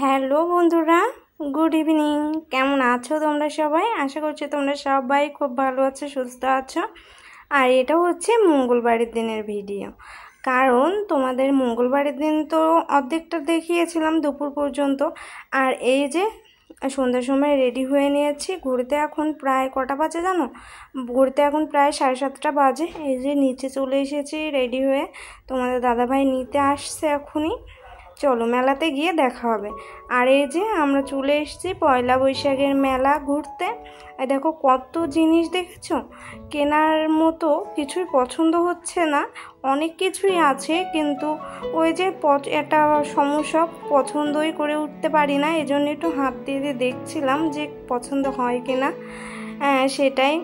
Hello বন্ধুরা, good evening. কেমন আছো তোমরা সবাই? আশা করছি তোমরা সবাই খুব ভালো আছো, সুস্থ আছো। আর এটা হচ্ছে মঙ্গলবারের দিনের ভিডিও, কারণ তোমাদের মঙ্গলবারের দিন তো অর্ধেকটা দেখিয়েছিলাম দুপুর পর্যন্ত। আর এই যে সন্ধ্যার সময় রেডি হয়ে নিয়েছি, ঘুরতে এখন প্রায় কটা বাজে জানো? ঘুরতে এখন প্রায় 7:30 বাজে। এই যে নিচে চলে এসেছি রেডি হয়ে, তোমাদের দাদাভাই নিতে আসছে এখনই। চলো মেলাতে গিয়ে দেখা হবে। আর এই যে আমরা চলে এসেছি পয়লা বৈশাখের মেলা ঘুরতে। এই দেখো কত জিনিস দেখেছো, কেনার মতো কিছুই পছন্দ হচ্ছে না। অনেক কিছুই আছে, কিন্তু ওই যে একটা সমস্যা, পছন্দই করে উঠতে পারি না। এই জন্য একটু হাত দিয়ে দিয়ে দেখছিলাম যে পছন্দ হয় কিনা, সেটাই।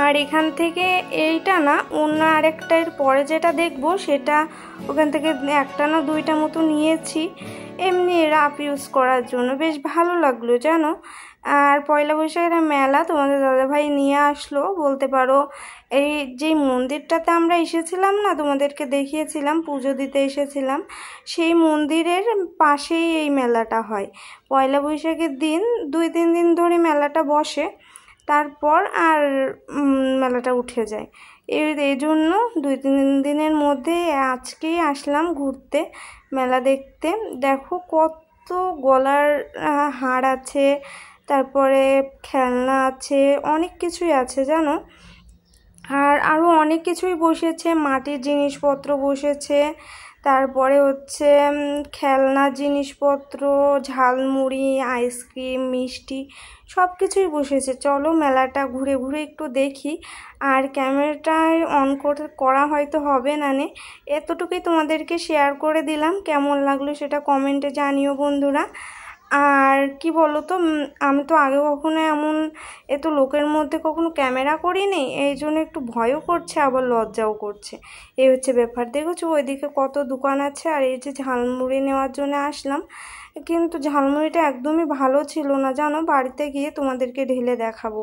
আর এখান থেকে এইটা না, অন্য আরেকটার পরে যেটা দেখবো সেটা ওখান থেকে একটা না দুইটা মতো নিয়েছি, এমনি রাফ ইউজ করার জন্য। বেশ ভালো লাগলো জানো। আর পয়লা বৈশাখের মেলা তোমাদের দাদাভাই নিয়ে আসলো বলতে পারো। এই যেই মন্দিরটাতে আমরা এসেছিলাম না, তোমাদেরকে দেখিয়েছিলাম, পুজো দিতে এসেছিলাম, সেই মন্দিরের পাশেই এই মেলাটা হয়। পয়লা বৈশাখের দিন 2-3 দিন ধরে মেলাটা বসে, তারপর আর মেলাটা উঠে যায়। এই জন্য 2-3 দিনের মধ্যে আজকেই আসলাম ঘুরতে, মেলা দেখতে। দেখো কত গলার হার আছে, তারপরে খেলনা আছে, অনেক কিছুই আছে জানো। আর আরও অনেক কিছুই বসেছে, মাটির জিনিসপত্র বসেছে, তারপরে হচ্ছে খেলনা জিনিসপত্র, ঝালমুড়ি, আইসক্রিম, মিষ্টি, সব কিছুই বসেছে। চলো মেলাটা ঘুরে ঘুরে একটু দেখি। আর ক্যামেরাটায় অন করা হয়তো হবে না, এতটুকুই তোমাদেরকে শেয়ার করে দিলাম। কেমন লাগলো সেটা কমেন্টে জানিও বন্ধুরা। আর কি বলো তো, আমি তো আগে কখনো এমন এত লোকের মধ্যে কখনো ক্যামেরা করিনি, এই জন্য একটু ভয়ও করছে আবার লজ্জাও করছে। এই হচ্ছে ব্যাপার। দেখেছো ওইদিকে কত দোকান আছে। আর এই যে ঝালমুড়ি নেওয়ার জন্য আসলাম, কিন্তু ঝালমুড়িটা একদমই ভালো ছিল না জানো। বাড়িতে গিয়ে তোমাদেরকে ঢেলে দেখাবো।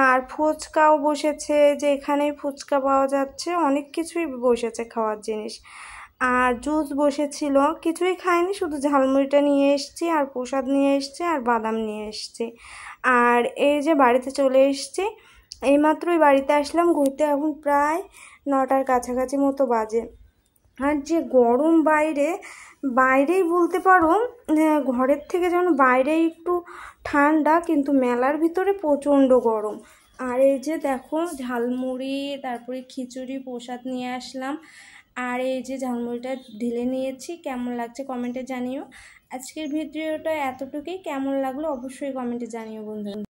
আর ফুচকাও বসেছে, যে এখানেই ফুচকা পাওয়া যাচ্ছে, অনেক কিছুই বসেছে খাওয়ার জিনিস। আর জুস বসেছিল, কিছুই খাইনি, শুধু ঝালমুড়িটা নিয়ে এসেছি, আর প্রসাদ নিয়ে এসেছি, আর বাদাম নিয়ে এসেছি। আর এই যে বাড়িতে চলে এসেছি, এইমাত্রই বাড়িতে আসলাম ঘুরতে, এখন প্রায় 9টার কাছাকাছি মতো বাজে। আর যে গরম বাইরেই বলতে পারো, ঘরের থেকে যেন বাইরে একটু ঠান্ডা, কিন্তু মেলার ভিতরে প্রচণ্ড গরম। আর এই যে দেখো ঝালমুড়ি, তারপরে খিচুড়ি, প্রসাদ নিয়ে আসলাম। আর এই যে ঝালমুড়িটা ঢেলে নিয়েছি, কেমন লাগছে কমেন্টে জানিও। আজকের ভিডিওটা এতটুকুই, কেমন লাগলো অবশ্যই কমেন্টে জানিও বন্ধুরা।